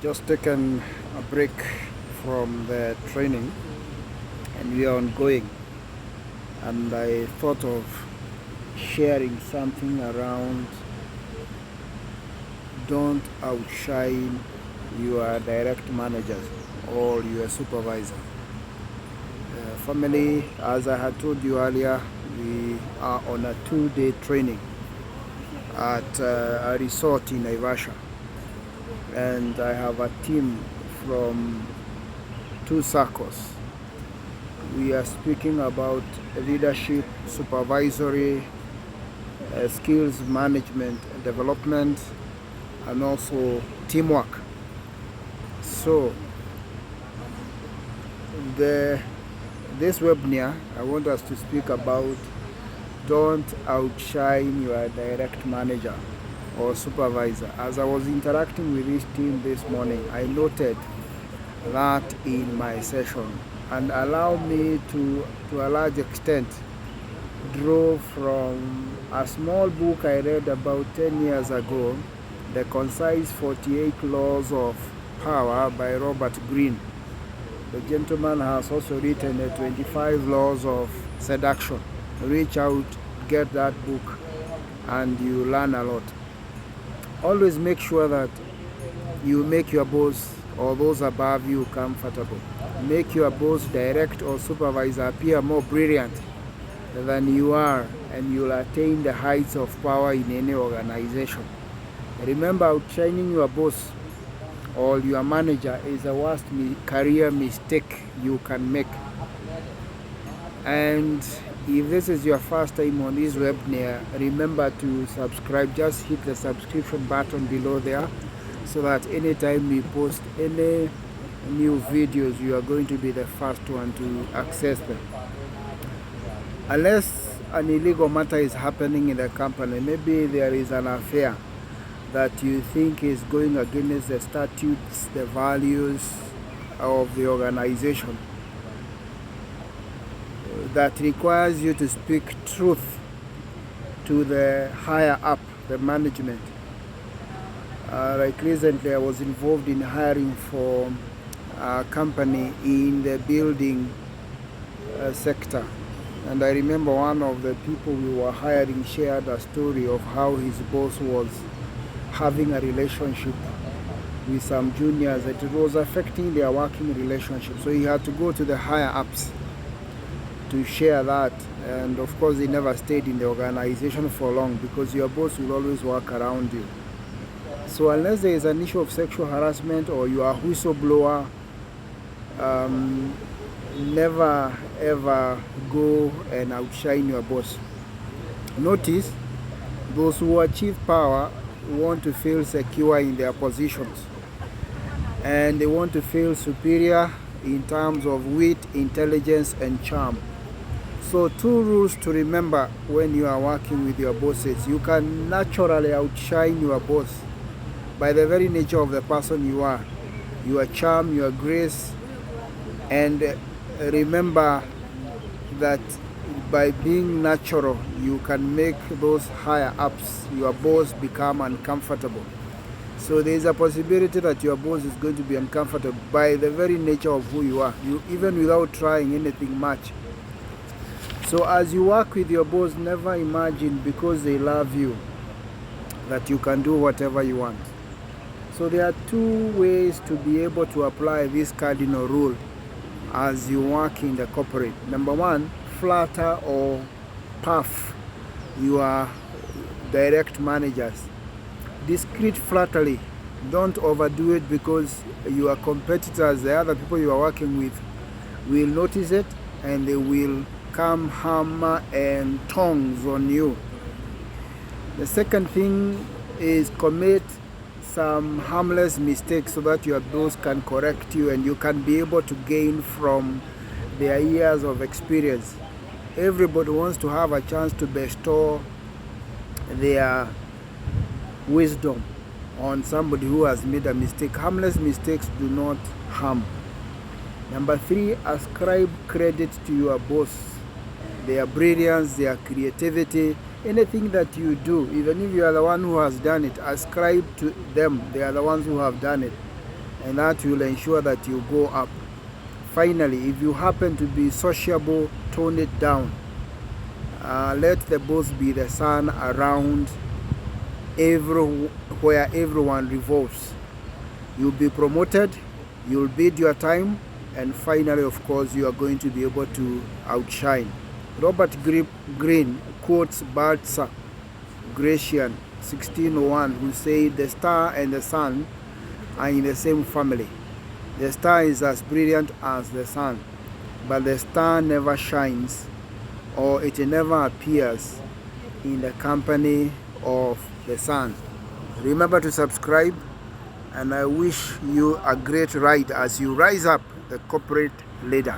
Just taken a break from the training and we are ongoing, and I thought of sharing something around don't outshine your direct managers or your supervisor. Family, as I had told you earlier, we are on a 2-day training at a resort in Naivasha, and I have a team from 2 circles. We are speaking about leadership, supervisory, skills management, development, and also teamwork. So this webinar, I want us to speak about don't outshine your direct manager or supervisor. As I was interacting with this team this morning, I noted that in my session, and allow me to a large extent draw from a small book I read about 10 years ago, The Concise 48 Laws of Power by Robert Greene. The gentleman has also written the 25 Laws of Seduction. Reach out, get that book, and you learn a lot. Always make sure that you make your boss or those above you comfortable. Make your boss, direct or supervisor, appear more brilliant than you are, and you'll attain the heights of power in any organization. Remember, outshining your boss or your manager is the worst career mistake you can make. And if this is your first time on this webinar, remember to subscribe. Just hit the subscription button below there, so that anytime we post any new videos, you are going to be the first one to access them. Unless an illegal matter is happening in the company, maybe there is an affair that you think is going against the statutes, the values of the organization, that requires you to speak truth to the higher up, the management. Like recently, I was involved in hiring for a company in the building sector, and I remember one of the people we were hiring shared a story of how his boss was having a relationship with some juniors, that it was affecting their working relationship. So he had to go to the higher ups to share that, and of course he never stayed in the organization for long, because your boss will always work around you. So unless there is an issue of sexual harassment or you are a whistleblower, never ever go and outshine your boss. Notice, those who achieve power want to feel secure in their positions, and they want to feel superior in terms of wit, intelligence, and charm. So 2 rules to remember when you are working with your bosses. You can naturally outshine your boss by the very nature of the person you are, your charm, your grace, and remember that by being natural, you can make those higher ups, your boss, become uncomfortable. So there is a possibility that your boss is going to be uncomfortable by the very nature of who you are, even without trying anything much. So as you work with your boss, never imagine because they love you that you can do whatever you want. So there are 2 ways to be able to apply this cardinal rule as you work in the corporate. Number 1, flatter or puff your direct managers. Discreet flattery. Don't overdo it, because your competitors, the other people you are working with, will notice it and they will come hammer and tongs on you. The second thing is commit some harmless mistakes so that your boss can correct you and you can be able to gain from their years of experience. Everybody wants to have a chance to bestow their wisdom on somebody who has made a mistake. Harmless mistakes do not harm. Number 3, ascribe credit to your boss, their brilliance, their creativity. Anything that you do, even if you are the one who has done it, ascribe to them. They are the ones who have done it. and that will ensure that you go up. Finally, if you happen to be sociable, tone it down. Let the boss be the sun around where everyone revolves. You'll be promoted, you'll bid your time, and finally, of course, you are going to be able to outshine. Robert Greene quotes Balthazar Gracian 1601, who said, "The star and the sun are in the same family. The star is as brilliant as the sun, but the star never shines, or it never appears in the company of the sun." Remember to subscribe, and I wish you a great ride as you rise up the corporate ladder.